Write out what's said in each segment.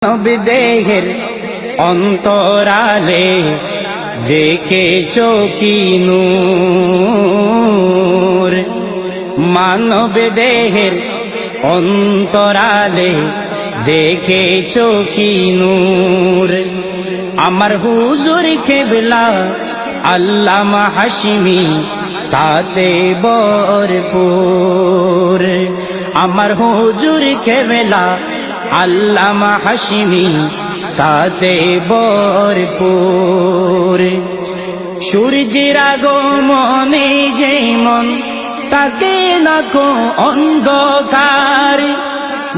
নবী দেহের অন্তরালে দেখেছো কি নূর, মানব দেহের অন্তরালে দেখেছো কি নূর। আমার হুজুর কেবলা আল্লামা হাশিমি তাতে ভরপুর। আমার হুজুর কেবলা আল্লামা হাশিমি তাতে ভরপুর। সূর্যের আগমনে যেমন তাকে নাকো অন্ধকার,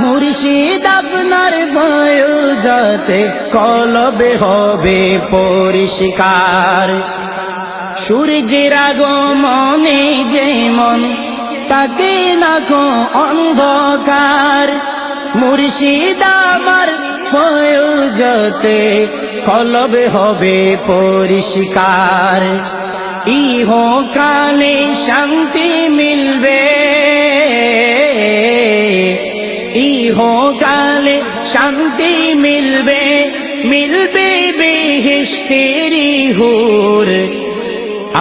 মুর্শিদ আপনার বয়োজাতে কলবে হবে পরিষ্কার। সূর্যের আগমনে যেমন তাকে নাকো অন্ধকার, মুর্শিদ আমার বয়োজাতে কলবে হবে পরিষ্কার। ইহকালে শান্তি মিলবে, ইহকালে শান্তি মিলবে, মিলবে বেহেশতের হুর।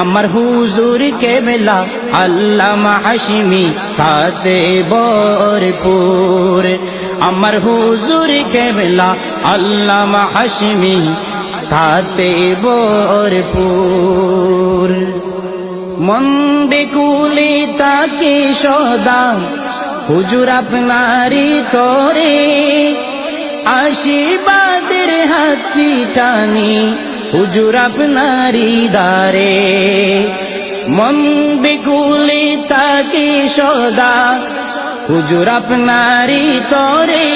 আমার হুজুর কেবলা আল্লামা হাশিমি তাতে ভরপুর। আমার হুজুর কেবলা আল্লামা হাশিমি তাতে ভরপুর। মন বেকুলে তাকে সদা হুজুর আপনারি তরে, আশীর্বাদের হাতটি টানি হুজুর আপনারি দ্বারে। মন বেকুলে তাকে সদা হুজুর আপনারি তরে,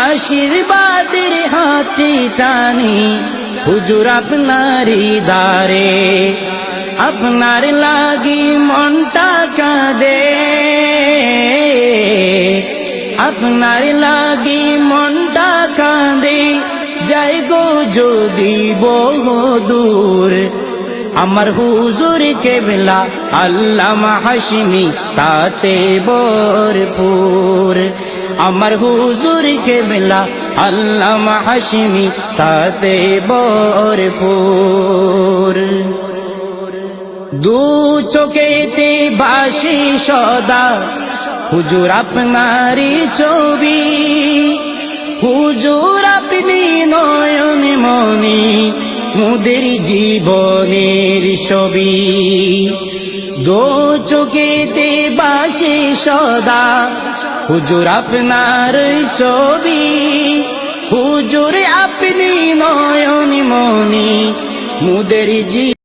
আশীর্বাদের হাতটি টানি হুজুর আপনারি দ্বারে। আপনার লাগি মনটা কাঁদে, আপনার লাগি মনটা কাঁদে, যাই গো যদি বহুদূর। আমার হুজুর কেবলা আল্লামা হাশিমি তাতে ভরপুর। আমার হুজুর কেবলা আল্লামা হাশিমি তাতে ভরপুর। দু চোখেতে বাসি সদা হুজুর আপনারি ছবি, হুজুর আপনি নয়ন মনি মুদের জীবনের ছবি। দু চোখেতে বাসি সদা হুজুর আপনার ছবি, হুজুর আপনি নয়ন মনি মুদের